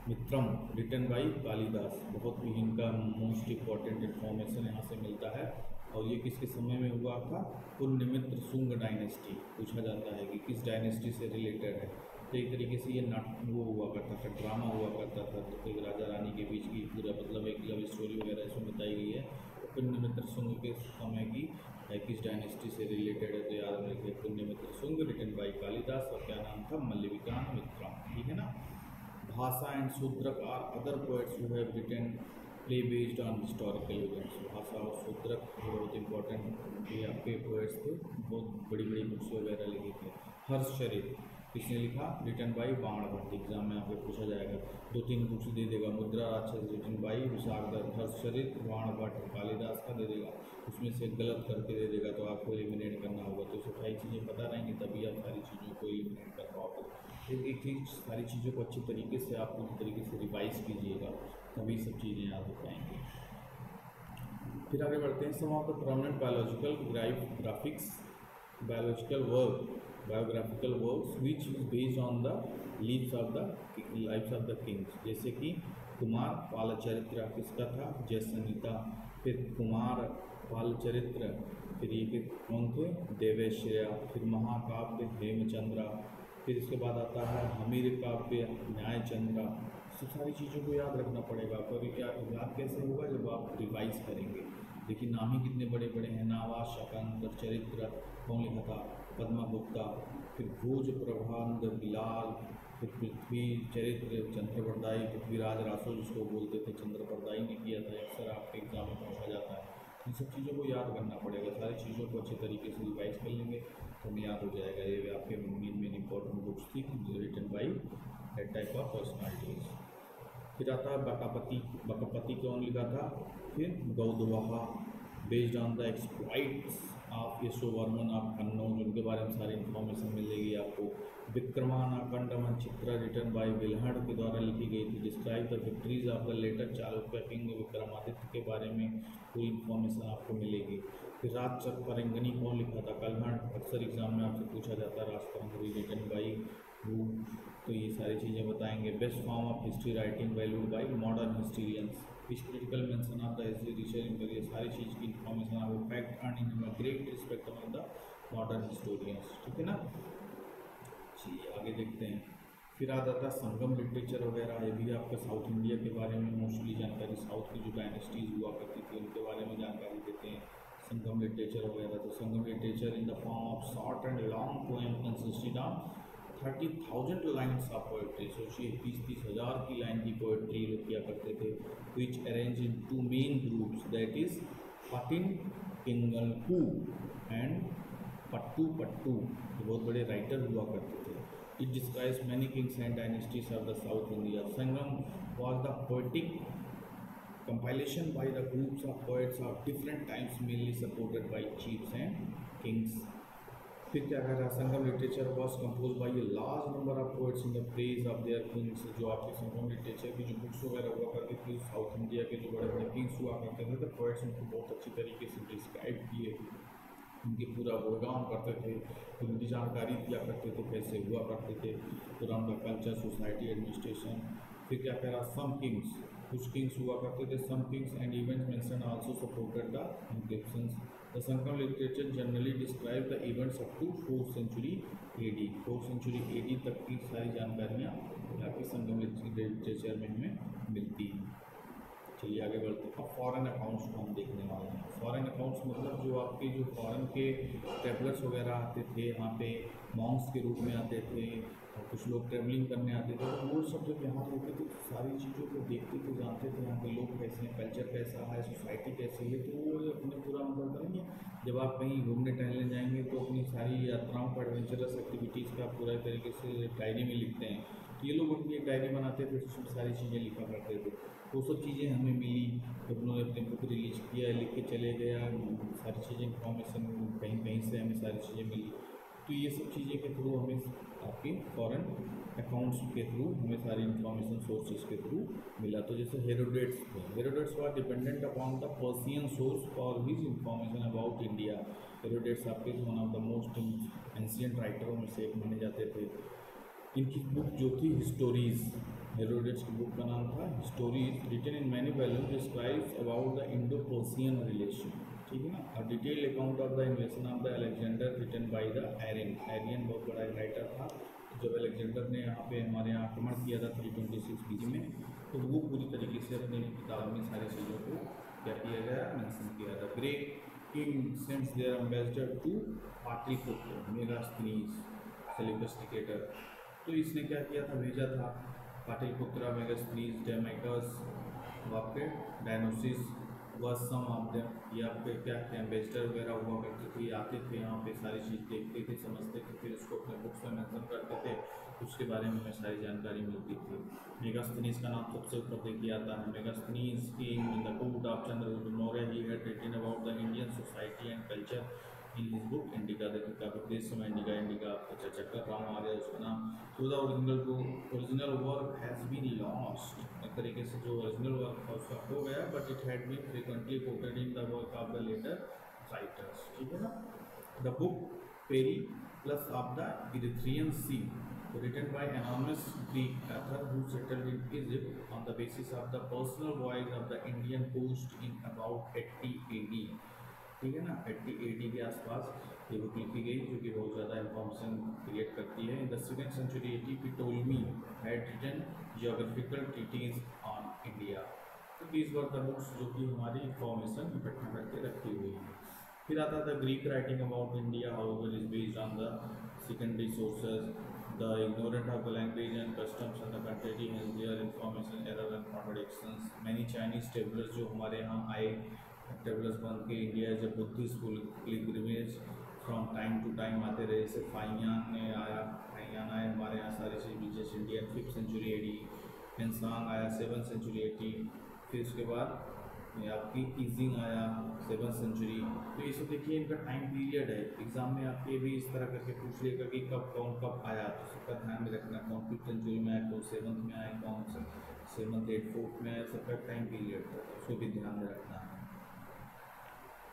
Speaker 1: मित्रम रिटन बाई कालिदास। बहुत ही इनका मोस्ट इम्पॉर्टेंट इन्फॉर्मेशन यहाँ से मिलता है। और ये किसके समय में हुआ था, पुण्यमित्र शुंग डायनेस्टी। पूछा जाता है कि किस डायनेस्टी से रिलेटेड है। तो एक तरीके से ये वो हुआ करता था, ड्रामा हुआ करता था। तो एक राजा रानी के बीच की पूरा मतलब एक लव स्टोरी वगैरह इसमें बताई गई है। तो पुण्यमित्र शुंग के समय की किस डायनेस्टी से रिलेटेड है, तो याद रखिए पुण्यमित्र शुंग रिटन बाई कालिदास। और क्या नाम था, मल्लविका मित्रम, ठीक है ना। Bhasa and Shudraka are other poets who have written play based on historical events. Bhasa और शूद्रक बहुत इंपॉर्टेंट ये आपके पोएट्स थे, बहुत बड़ी बड़ी बुक्स वगैरह लिखे थे। हर्षचरित किसने लिखा? Written by Banabhatta. एग्जाम में आपको पूछा जाएगा, 2-3 बुक्स दे देगा, मुद्रा राक्षस रिटन बाई विशाखदत्त, हर्षचरित बाणभट्ट कालिदास का दे देगा, उसमें से गलत करके दे देगा, तो आपको एलिमिनेट करना होगा। तो सारी चीज़ें पता रहेंगी तभी आप सारी चीज़ों को एलिमिनेट कर पाओगे। एक चीज़, सारी चीज़ों को अच्छी तरीके से आप पूरी तरीके से रिवाइज कीजिएगा, तभी सब चीज़ें याद हो पाएंगी। फिर आगे बढ़ते हैं। Some of the prominent biological biographical works which is based on the lives of the kings. जैसे कि कुमार पालचरित्र किसका था? जयसंहिता। फिर कुमार पालचरित्र, फिर ये कौन थे? देवेश्वरा। फिर महाकाव्य हेमचंद्रा। फिर इसके बाद आता है हमीर काव्य न्यायचंद्रा। तो सारी चीज़ों को याद रखना पड़ेगा। पर क्या याद कैसे होगा? जब आप रिवाइज करेंगे। देखिए नाम ही कितने बड़े बड़े हैं। नावा शकंतर चरित्र कौन लिखा था? पद्मगुप्ता। फिर भोज प्रभानंद बिलाल। फिर पृथ्वी चरित्र चंद्रप्रदायी, पृथ्वीराज रासो जिसको बोलते थे, चंद्रप्रदायी ने किया था। अक्सर आपके एग्जाम में पूछा जाता है। इन सब चीज़ों को याद करना पड़ेगा। सारी चीज़ों को अच्छे तरीके से रिवाइज कर लेंगे तो हमें याद हो जाएगा। ये आपके मेन इंपॉर्टेंट बुक्स थी written by that type of personalities. फिर आता है बकपति कौन लिखा था? फिर Gaudavaho, based on the exploits of Yashovarman of Kannauj, उनके बारे में सारी इन्फॉर्मेशन मिलेगी आपको। विक्रमाना कंडमन चित्रा रिटन बाय विल्हड़ के द्वारा लिखी गई थी। Describe the victories of the later Chalukya king Vikramaditya के बारे में पूरी इन्फॉर्मेशन आपको मिलेगी। फिर राजचक्रंगिनी कौन लिखा था? कलहड़। अक्सर एग्जाम में आपसे पूछा जाता है राजचक्रंगिनी रिटन बाई हु। तो ये सारी चीज़ें बताएंगे। Best form of history writing valued by modern historians. इस critical mention of the history research करिए। सारी चीज़ की इन्फॉर्मेशन आपको fact earn in great respect of the modern historians. ठीक है ना? चलिए आगे देखते हैं। फिर आ जाता है संगम लिटरेचर वगैरह। ये भी आपका साउथ इंडिया के बारे में मोस्टली जानकारी, साउथ की जो डायनेस्टीज हुआ करती थी उनके बारे में जानकारी देते हैं संगम लिटरेचर वगैरह। तो Sangam literature in the form of short and long poem consisted of 30,000 lines of poetry. सोचिए 30,000 की लाइन की पोएट्री लोग किया करते थे। Which arrange in 2 main groups, that is Pathinen Kilkanakku and Pattuppattu. ये बहुत बड़े राइटर हुआ करते थे। It describes many kings and dynasties of the South India. Sangam was the poetic compilation by the groups of poets of different times, mainly supported by chiefs and kings. फिर क्या कह रहा? Sangam literature was compose by a large number of poets in the praise of their kings. जो आपके संगम literature की जो books वगैरह हुआ करती थी, साउथ इंडिया के जो बड़े बड़े किंग्स हुआ करते थे, तो पोएट्स उनको बहुत अच्छी तरीके से डिस्क्राइब किए, उनकी पूरा गुणगान करते थे, उनकी जानकारी दिया करते थे, कैसे हुआ करते थे, पूरा उनका कल्चर, सोसाइटी, एडमिनिस्ट्रेशन। फिर क्या कह रहा? सम किंग्स, कुछ किंग्स हुआ करते थे। Some kings and events mention also supported the inscriptions. The Sangam literature generally describe the events up to 4th century AD। 4th century AD तक की सारी जानकारियाँ आपके संगम लिटरेचर में हमें मिलती हैं। चलिए आगे बढ़ते हैं। अब फॉरेन अकाउंट्स को हम देखने वाले हैं। फॉरेन अकाउंट्स मतलब जो आपके जो फॉरेन के ट्रैवलर्स वगैरह आते थे, यहाँ पे मॉन्क्स के रूप में आते थे, और कुछ लोग ट्रैवलिंग करने आते थे, तो वो सब जब यहाँ रुकते थे तो सारी चीज़ों को देखते थे, जानते थे यहाँ के लोग कैसे हैं, कल्चर कैसा है, सोसाइटी कैसी है। तो वो अपने पूरा मतलब करेंगे। जब आप कहीं घूमने टहलने जाएंगे तो अपनी सारी यात्राओं का, एडवेंचरस एक्टिविटीज़ का पूरा तरीके से डायरी में लिखते हैं। तो ये लोग अपनी एक डायरी बनाते थे, उसमें सारी चीज़ें लिखा करते थे। वो सब चीज़ें हमें मिली, जब उन्होंने अपने बुक रिलीज किया, लिख के चले गया, सारी चीज़ें इन्फॉर्मेशन कहीं कहीं से हमें सारी चीज़ें मिली। तो ये सब चीज़ें के थ्रू हमें आपके फॉरेन अकाउंट्स के थ्रू हमें सारी इन्फॉर्मेशन सोर्सेज के थ्रू मिला। तो जैसे Herodotus was dependent upon the Persian source for his information about India. Herodotus आपके one of the most ancient राइटरों में से एक माने जाते थे। इनकी बुक जो थी हिस्टोरीज, हेरोडेट्स की बुक का नाम था histories, written in many volumes, describes about the Indo Persian relation. ठीक है ना? और detail account of the invasion of the Alexander written by the Arrian बहुत बड़ा राइटर था। जब अलेक्जेंडर ने यहाँ पे हमारे यहाँ आक्रमण किया था 326 BC में, तो वो पूरी तरीके से अपनी किताब में सारी चीज़ों को क्या किया गया, मेंशन किया था। Great king sends their ambassador to Pataliputra Megasthenes सेलिब्रिकेटर। तो इसने क्या किया था, भेजा था पाटलिपुत्र, मेगास्थनीज, डेमेकस, आपके डायनोसिस, was some of them, या पे क्या थे एम्बेसडर वगैरह हुआ करते थे, आते थे यहाँ पे सारी चीज़ देखते थे, समझते थे, फिर उसको अपने बुक्स में मेंशन करते थे, उसके बारे में हमें सारी जानकारी मिलती थी। मेगास्थनीज का नाम सबसे ऊपर देखिए आता है। Megasthenes king in the court of Chandragupta Maurya, he had written about the Indian society and culture in his book Indica. देखिए काफ़ी देश में इंडिका इंडिका चर्चा कर रहा हूँ, आ गया उसका नाम। तो the original work has been lost, एक तरीके से जो ओरिजिनल वर्क था उसका हो गया, but it had been frequently quoted in the work of the later writers, ठीक है ना। The book Periplus of the Erythraean sea, written by anonymous Greek author who settled in Egypt on the basis of the personal voyage of the Indian coast in about 80 AD, ठीक है ना। 80 AD के आसपास ये book लिखी गई, जो कि बहुत ज़्यादा इंफॉर्मेशन क्रिएट करती है। In the second century AD Ptolemy had written geographical treatise on India। तो these were the books जो कि हमारी इंफॉर्मेशन इकट्ठा करके रखी हुई है। फिर आता था Greek writing about India, however is based on the secondary sources, the ignorant of the language and customs and the country has their information error and contradictions। Many Chinese travelers जो हमारे यहाँ आए, ट्रेवलर्स बन के India as a Buddhist pilgrimage from time to time आते रहे। जैसे फाइयान ने आया, फाइयान आए हमारे यहाँ सारी चीज़ जैसे इंडियन 5th सेंचुरी AD, इंसान आया 7th सेंचुरी AD, फिर उसके बाद ये आपकी ईजिंग आया 7th सेंचुरी। तो ये सब देखिए इनका टाइम पीरियड है, एग्जाम में आपके भी इस तरह करके पूछ लेगा कि कब कौन कब आया, तो सबका ध्यान में रखना, कौन 5th सेंचुरी में आया, कौन 7th में आया, कौन 7th 8th 4th में आया, सबका टाइम पीरियड था, उसको भी ध्यान में रखना है।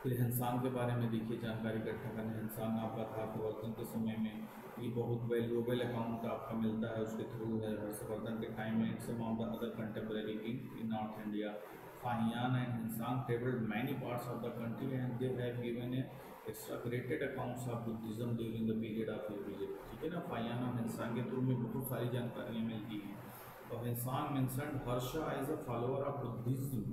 Speaker 1: फिर हिंसान के बारे में देखिए जानकारी इकट्ठा करना। हिंसान आपका था हर्षवर्धन के समय में, ये बहुत वैल्यूएबल अकाउंट आपका मिलता है उसके थ्रू है। हर्षवर्धन के टाइम में some of the other contemporary king in north India, Fahien and हिंसान travelled many parts of the country and they have given a exaggerated accounts of Buddhism during the period of your visit, ठीक है ना। फाहियान और हिंसान के through में बहुत सारी जानकारियाँ मिलती हैं। और हिंसान mentioned Harsha as a follower of Buddhism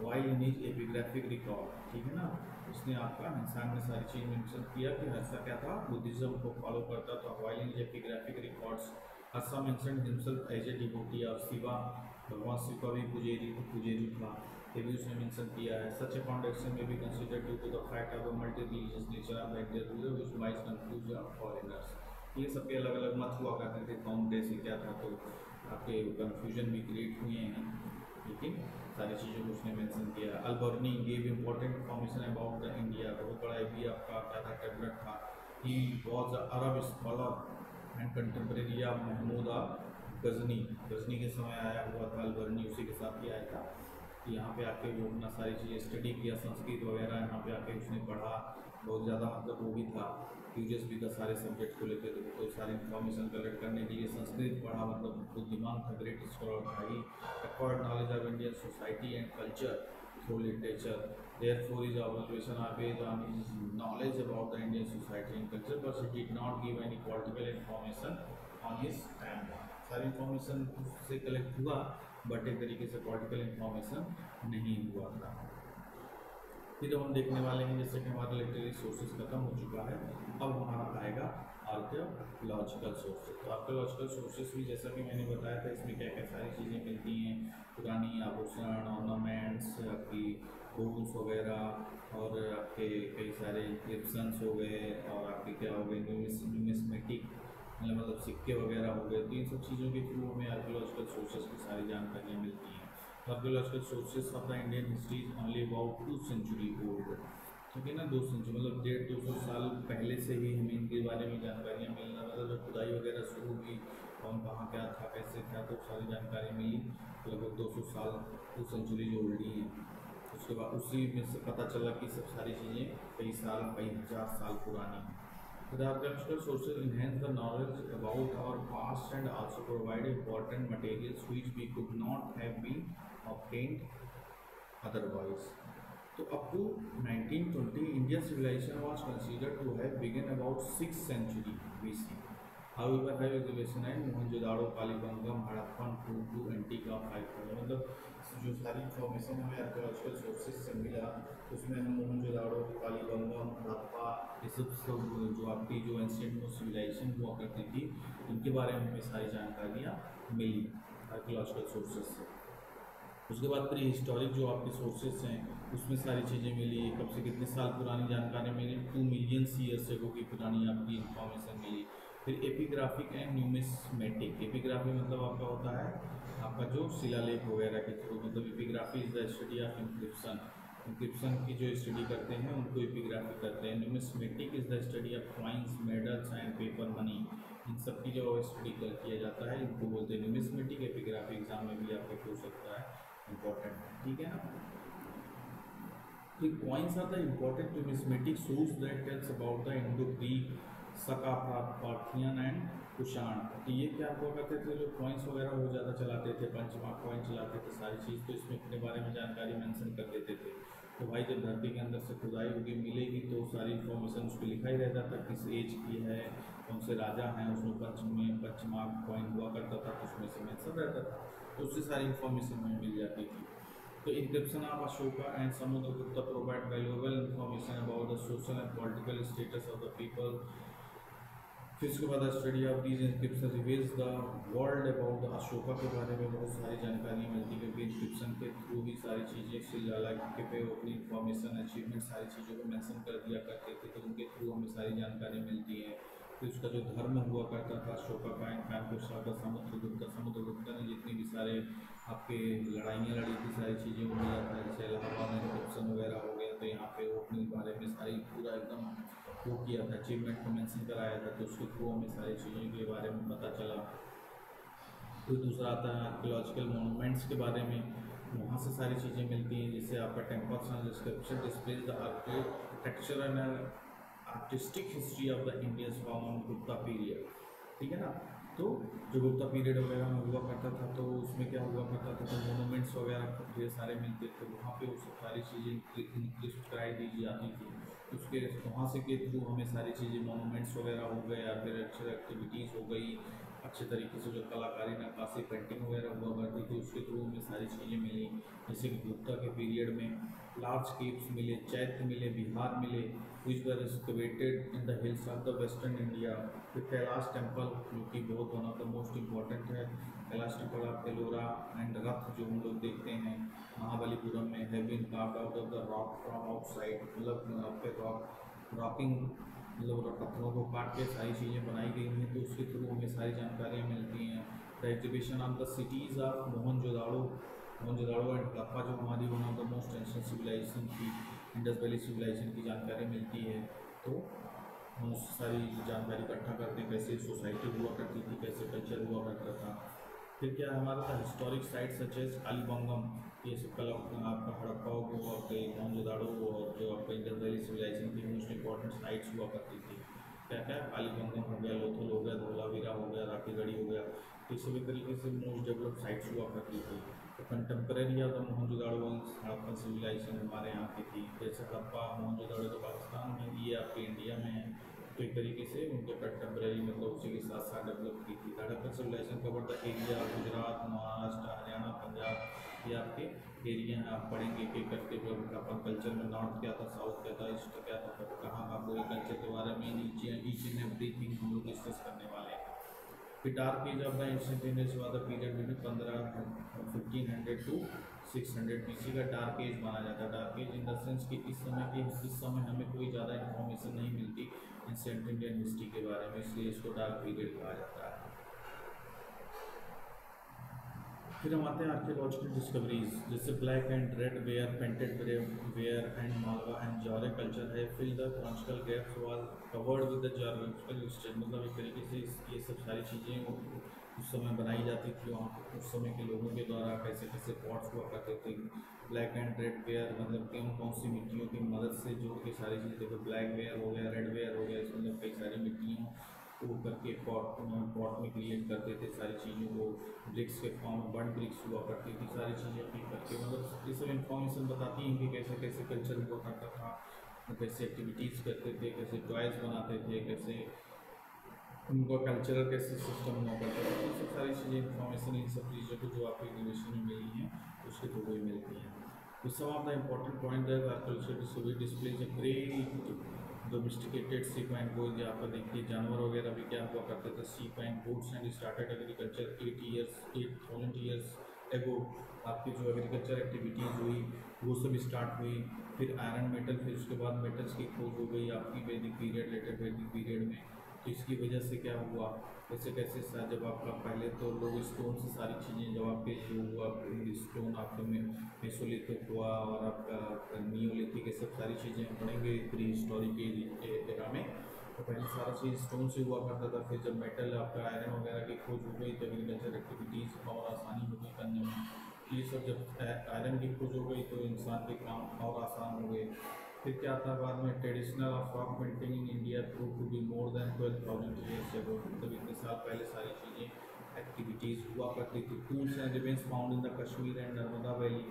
Speaker 1: while in his epigraphic record, ठीक है ना। उसने आपका इंसान ने सारी चीज़ मेंशन किया कि हर्षा क्या था, बुद्धिज्म को फॉलो करता था। While in his epigraphic records Harsha mention himself as a devotee of Shiva, भगवान शिव का भी पुजेरी था, ये भी उसने मेंशन किया है। सच ए फाउंडेशन में भी consider due to the fact of the multi religious nature of the Indian ruler which might confuse of foreigners. ये सबके अलग अलग मत हुआ करते थे कौन कैसे क्या था, तो आपके कन्फ्यूजन भी क्रिएट हुए हैं, लेकिन सारी चीज़ों को उसने मेंशन किया। Alberuni gave important information about the India, बहुत बड़ा भी आपका क्या था टेबलेट था। He was a Arab scholar and contemporary of Mahmud of Ghazni, Ghazni के समय आया हुआ था अल-बर्नी, उसी के साथ ही आया था। कि यहाँ पे आके वो अपना सारी चीज़ें स्टडी किया, संस्कृत वगैरह यहाँ पे आके उसने पढ़ा, बहुत ज़्यादा मतलब वो भी था क्यूरियस भी था सारे सब्जेक्ट को लेकर, तो सारी इन्फॉर्मेशन कलेक्ट करने के लिए संस्कृत पढ़ा, मतलब बुद्धिमान था, ग्रेट स्कॉलर था ही। Acquired knowledge of Indian society and culture through literature, therefore his observation are based on his knowledge about the Indian society and culture, but he did not give any political information on his time। सारी information उससे collect हुआ, but एक तरीके से political information नहीं हुआ था। फिर हम देखने वाले हैं जैसे कि हमारा लिटरेरी सोर्सेज खत्म हो चुका है, अब हमारा आएगा आर्कियोलॉजिकल सोर्सेज। तो आर्कियोलॉजिकल सोर्सेज भी जैसा कि मैंने बताया था, इसमें क्या क्या सारी चीज़ें मिलती हैं, पुरानी आभूषण, ऑर्नामेंट्स, आपकी बोन्स वगैरह, और आपके कई सारे इंस्क्रिप्शंस हो गए, और आपके क्या हो गए न्यूमिस्मेटिक मतलब सिक्के वगैरह हो गए। तो इन सब चीज़ों के थ्रू हमें आर्कियोलॉजिकल सोर्सेज की सारी जानकारियाँ मिलती हैं। Archaeological sources of the Indian history is only about 2 century old, ठीक है ना। 2 सेंचुरी मतलब 150-200 साल पहले से ही हमें इनके बारे में जानकारियाँ मिलना, मतलब जब खुदाई वगैरह शुरू हुई, कौन कहाँ क्या था कैसे था, तो सारी जानकारी मिली। लगभग 200 साल 2 सेंचुरी ओल्ड ही हैं। उसके बाद उसी में से पता चला कि सब सारी चीज़ें कई साल, कई हज़ार साल पुरानी हैं। The archaeological sources enhance the knowledge about our past and also provide important materials which we could not have been obtained otherwise। तो up to 1920 Indian civilization was considered to have begun about 6th century BC। However, high excavation and Mohenjodaro, Kalibangan, Harappan, टूटू, एंटीका, five, मतलब जो सारी information हमें archaeological sources से मिला, उसमें हम मोहनजोदाड़ो, कालीबंगम, हड़प्पा, ये सब जो आपकी जो एंशिएंट सिविलाइजेशन हुआ करती थी, इनके बारे में हमें सारी जानकारियाँ मिली आर्कियोलॉजिकल सोर्सेज से।
Speaker 2: उसके बाद प्री हिस्टोरिक जो आपके सोर्सेस हैं उसमें सारी चीज़ें मिली, कब से कितने साल पुरानी जानकारी मिली, 2 मिलियन ईयर्स एगो की पुरानी आपकी इंफॉर्मेशन मिली। फिर एपिग्राफिक एंड न्यूमिस्मेटिक। एपिग्राफी मतलब आपका होता है आपका जो शिलालेख वगैरह के थ्रू, मतलब epigraphy is the study of inscription. Inscription की जो स्टडी करते हैं उनको एपिग्राफी करते हैं। Numismatic is the study of coins, medals and paper money. इन सब की जो स्टडी किया जाता है इनको बोलते हैं न्यूमिस्मेटिक। एपिग्राफी एग्जाम में भी आपके पूछ सकता है, इंपॉर्टेंट है, ठीक है ना। The coins are the important numismatic source that tells about the Indo-Greek, Saka-Parthian and Kushan. तो ये क्या हुआ करते थे, जो कॉइन्स वगैरह वो ज़्यादा चलाते थे, पंचमार्क कॉइन चलाते थे, सारी चीज़ तो इसमें अपने बारे में जानकारी मेंशन कर देते थे। तो भाई जब धरती के अंदर से खुदाई होगी मिलेगी तो सारी इन्फॉर्मेशन उस पर लिखा ही रहता था, किस एज की है, कौन से राजा हैं, उसमें पंचमार्क कॉइन हुआ करता था, उसमें से मेंशन रहता था, तो उससे सारी इन्फॉर्मेशन हमें मिल जाती थी। The inscription of Ashoka and Samudragupta provide valuable information about the social and political status of the people. फिर उसके बाद study of these inscription reveals the world about the Ashoka के बारे में बहुत सारी जानकारी मिलती है, क्योंकि इंस्क्रिप्शन के थ्रू ही सारी चीज़ें शिलालेख के पे अपनी इंफॉर्मेशन अचीवमेंट सारी चीज़ों को मेंशन कर दिया करते थे, तो उनके थ्रू हमें सारी जानकारी मिलती है। फिर उसका जो धर्म हुआ करता था अशोका का, इनफैन को सागर समुद्रगुप्त ने जितनी भी सारे आपके लड़ाइयाँ लड़ी थी सारी चीज़ें वो मिला था, जैसे इलाहाबाद में इंस्क्रिप्शन वगैरह हो गया, तो यहाँ पे वो अपने बारे में सारी पूरा एकदम वो किया था, अचीवमेंट को मेंशन कराया था, तो उसके थ्रू हमें सारी चीज़ों के बारे में पता चला। फिर दूसरा आता है आर्कियोलॉजिकल मोनूमेंट्स के बारे में, वहाँ से सारी चीज़ें मिलती हैं, जैसे आपका temples and description displays the architecture and artistic history of the Indians from Gupta period, ठीक है ना। तो जो गुप्ता पीरियड वगैरह में हुआ करता था तो उसमें क्या हुआ करता था, तो मोनूमेंट्स वगैरह ढेर सारे मिलते थे, वहाँ पे वो सब सारी चीज़ें इंक्रिप्ट कराई दी जाती थी। उसके वहाँ से के थ्रू हमें सारी चीज़ें मोनूमेंट्स वगैरह हो गए या फिर अच्छी एक्टिविटीज़ हो गई, अच्छे तरीके से जो कलाकारी नक्काशी पेंटिंग वगैरह हुआ करती थी उसके थ्रू हमें सारी चीज़ें मिली। जैसे कि गुप्ता के पीरियड में लार्ज केव्स मिले, चैत्य मिले, बिहार मिले, which were excavated in the hills of the western India. फिर कैलाश टेम्पल जो कि बहुत one of the most important है, Kailash temple of Ellora and ratha जो हम लोग देखते हैं महाबलीपुरम में, have been carved out of the rock from outside, मतलब आपके रॉकिंग मतलब पत्थरों को काट के सारी चीज़ें बनाई गई हैं, तो उसके थ्रू हमें सारी जानकारियाँ मिलती हैं। The exhibition of the cities of Mohenjodaro and Harappa जो हमारी one of the most ancient civilization की, इंडस वैली सिविलाइजेशन की जानकारी मिलती है। तो हम उस सारी जानकारी इकट्ठा करते हैं, कैसे सोसाइटी हुआ करती थी, कैसे कल्चर हुआ करता था। फिर क्या हमारा था हिस्टोरिक साइट सच एज कालीबंगम, ये सब कला आपका हड़प्पा को आपके मोहनजोदाड़ो और जो आपका इंडस वैली सिविलाइजेशन की मोस्ट इंपॉर्टेंट साइट्स हुआ करती थी। क्या क्या कालीबंगम हो गया, लोथल हो गया, धौलावीरा हो गया, राखीगढ़ी हो गया, तो सभी तरीके से मोस्ट डेवलप्ड साइट्स हुआ करती थी। तो contemporary of the Mohenjodaro Harappan civilization हमारे यहाँ की थी, जैसे हड़प्पा मोहनजोदाड़ो तो पाकिस्तान में, ये आपके इंडिया में है, तो एक तरीके से उनके कंटेम्प्रेरी मतलब उसी के साथ साथ डेवलप की थी। Harappan civilization cover the area Gujarat, Maharashtra, Haryana, Punjab, ये आपके एरिया हैं। आप पढ़ेंगे कि करके जो अपन कल्चर में नॉर्थ क्या था, साउथ क्या था, ईस्ट क्या था, तो कहाँ का पूरे कल्चर के बारे में ईच एंड एवरीथिंग हम लोग डिस्कस करने वाले हैं। फिर dark age of the ancient Indians वाला पीरियड में 1500 टू 600 BC का डार्क एज माना जाता है। Dark age in the sense कि इस समय हमें कोई ज़्यादा इन्फॉर्मेशन नहीं मिलती एंशिएंट इंडियन हिस्ट्री के बारे में, इसलिए इसको डार्क पीरियड कहा जाता है। फिर हम आते हैं आर्कियोलॉजिकल डिस्कवरीज, जैसे black and red ware, painted ware and Malwa and Jorwe culture है। Fill the chronicle gaps was covered with the geographical history, मतलब एक तरीके से ये सब सारी चीज़ें उस समय बनाई जाती थी वहाँ पर, उस समय के लोगों के द्वारा कैसे कैसे पॉट्स हुआ करते थे। ब्लैक एंड रेड वेयर मतलब कौन कौन सी मिट्टियों की मदद से जोड़ के सारी चीज़ें, देखो ब्लैक वेयर हो गया, रेड वेयर हो गया, इसमें मतलब कई सारी मिट्टियों को करके पॉट में क्रिएट करते थे सारी चीज़ों को, ब्रिक्स के फॉर्म में बर्न ब्रिक्स हुआ करती थी, सारी चीज़ें पी करके, मतलब ये सब इन्फॉर्मेशन बताती हैं कि कैसे कैसे कल्चर हुआ करता था, कैसे एक्टिविटीज़ करते थे, कैसे टॉयज़ बनाते थे, कैसे उनका कल्चरल कैसे सिस्टम हुआ करता था, ये सब सारी चीज़ें इन्फॉर्मेशन इन सब चीज़ों को जो आपकी एग्जीबिशन में मिली हैं उसके थ्रू ही मिलती हैं। तो some of the important point that archaeological displays a great domesticated sheep and goats, यहाँ पर देखिए जानवर वगैरह भी क्या हुआ करते थे, सीप and goats, and started agriculture 8,000 years ago आपकी जो एग्रीकल्चर एक्टिविटीज़ हुई वो सब स्टार्ट हुई। फिर आयरन मेटल, फिर उसके बाद मेटल्स की खोज हो गई आपकी वैदिक पीरियड, लेटर वैदिक पीरियड में। तो इसकी वजह से क्या हुआ, कैसे कैसे जब आपका पहले तो लोग स्टोन से सारी चीज़ें, जब आपके जो हुआ स्टोन आपका में मेसोलिथिक हुआ और आपका नियोलिथिक, ये सब सारी चीज़ें हम पढ़ेंगे प्री हिस्टोरिक एरा में। तो पहले सारा चीज़ स्टोन से हुआ करता था। फिर जब मेटल आपका आयरन वगैरह की खोज हो गई तो एग्रीकल्चर एक्टिविटीज़ और आसानी हो गई करने में। ये सब जब आयरन की खोज हो गई तो इंसान के काम और आसान हो गए। फिर क्या था बाद में, traditional of rock painting in India prove to be more than 12,000 years ago. मतलब इतने साल पहले सारी चीज़ें एक्टिविटीज़ हुआ करती थी। Tools and remains found in the Kashmir and Narmada valley,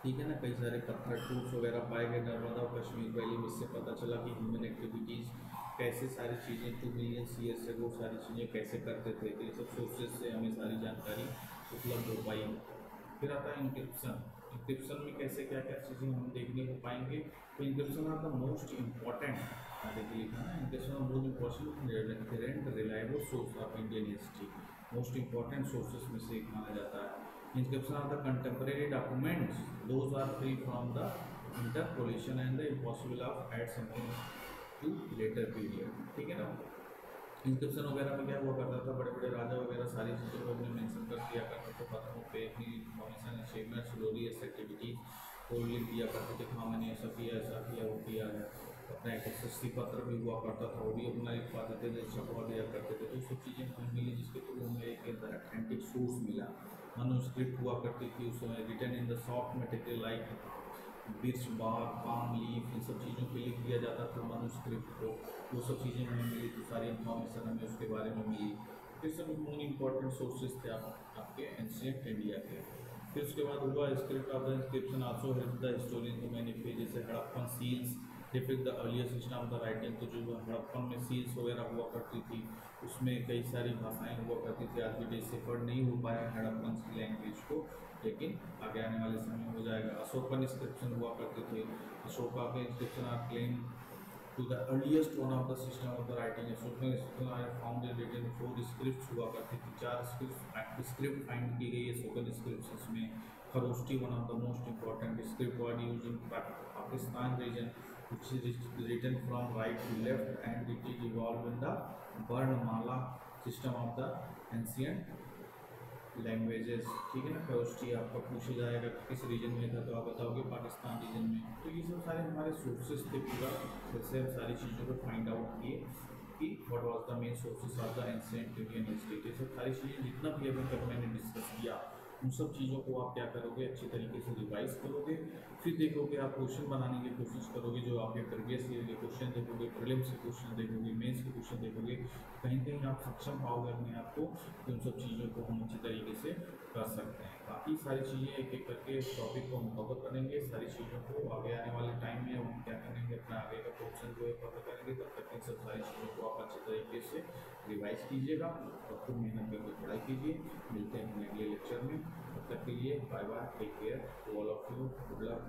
Speaker 2: ठीक है ना, कई सारे पत्थर टूल्स वगैरह पाए गए नर्मदा और कश्मीर वैली में। इससे पता चला कि ह्यूमन एक्टिविटीज़ कैसे सारी चीज़ें 2 मिलियन ईयर से वो सारी चीज़ें कैसे करते थे। तो ये सब सोर्सेज से हमें सारी जानकारी उपलब्ध हो पाई। फिर आता है इंक्रिप्शन। इंक्रिप्शन में कैसे क्या क्या चीज़ें हम देखने को पाएंगे। तो inscription are the most important, देखिए लिखा ना, inscription of most important reliable source of Indian history. Most important sources में से एक माना जाता है। Inscription are the contemporary documents. Those are free from the interpolation and the impossible of add something to later period, ठीक है ना। Inscription वगैरह में क्या हुआ करता था, बड़े बड़े राजा वगैरह सारी चीज़ों को अपने मेंशन कर दिया करते थे पत्थरों पे, अपनी इन्फॉर्मेशन, अचीवमेंट, ग्लोरियस एक्टिविटीज को लिख दिया करते थे। हाँ मैंने ऐसा किया, ऐसा किया, वो किया है। अपना एक प्रशस्ति पत्र भी हुआ करता था, वो भी अपना लिख पाते थे, छपवा दिया करते थे। तो सब चीज़ें हमें मिली जिसके थ्रू हमें एक ऑथेंटिक सोर्स मिला। मनुस्क्रिप्ट हुआ करती थी उस समय, written in the soft material like birch bark, palm leaf, इन सब चीज़ों पे लिख दिया जाता था मनुस्क्रिप्ट को। वो सब चीज़ें हमें मिली, तो सारी इन्फॉर्मेशन हमें उसके बारे में मिली। फिर सब मोस्ट इम्पॉर्टेंट सोर्सेज थे आपके एंशिएंट इंडिया के। फिर उसके बाद हुआ script of the inscription also help the historian को मैनी पेज, जैसे Harappan seals depict the earlier system of the writing. तो जो हड़प्पन में सील्स वगैरह हुआ करती थी उसमें कई सारी भाषाएं हुआ करती थी। आज भी डेट से पढ़ नहीं हो पाया हड़प्पन की लैंग्वेज को, लेकिन आगे आने वाले समय में हो जाएगा। अशोकन इंस्क्रिप्शन हुआ करते थे। अशोका के inscription are claim to the earliest one of the system of the writing. Ashokan inscription are found in written 4 script हुआ करती थी। 4 स्क्रिप्ट फाइंड की गई अशोकन इंस्क्रिप्शन में। Kharoshthi one of the most important script word use in Pakistan region which is written from right to left and it is evolved in the Varnamala system of the ancient languages, ठीक है ना। खरोष्टी आपका पूछा जाएगा किस रीजन में था तो आप बताओगे पाकिस्तान रीजन में। तो ये सब सारे हमारे सोर्सेज थे, पूरा जैसे हम सारी चीज़ों को फाइंड आउट किए कि what was the main sources of the ancient Indian history. ये सब सारी चीज़ें जितना भी अभी तक मैंने डिस्कस किया उन सब चीज़ों को आप क्या करोगे, अच्छी तरीके से रिवाइज करोगे। फिर देखोगे आप क्वेश्चन बनाने की कोशिश करोगे, जो आपके प्रीवियस ईयर के क्वेश्चन देखोगे, प्रीलिम्स के क्वेश्चन देखोगे, मेंस के क्वेश्चन देखोगे, कहीं कहीं आप सक्षम पाओगे अपने आप को कि उन सब चीज़ों को हम अच्छी तरीके से कर सकते हैं। बाकी सारी चीज़ें एक एक करके इस टॉपिक को हम कवर करेंगे। सारी चीज़ों को आगे आने वाले टाइम में हम क्या करेंगे, अपना आगे का क्वेश्चन जो है कवर करेंगे। तब तक इन सब सारी चीज़ों को आप अच्छे तरीके से रिवाइज कीजिएगा और खूब मेहनत करके पढ़ाई कीजिए। मिलते हैं अगले लेक्चर में, तब तक के लिए bye bye, take care to all of you, good luck.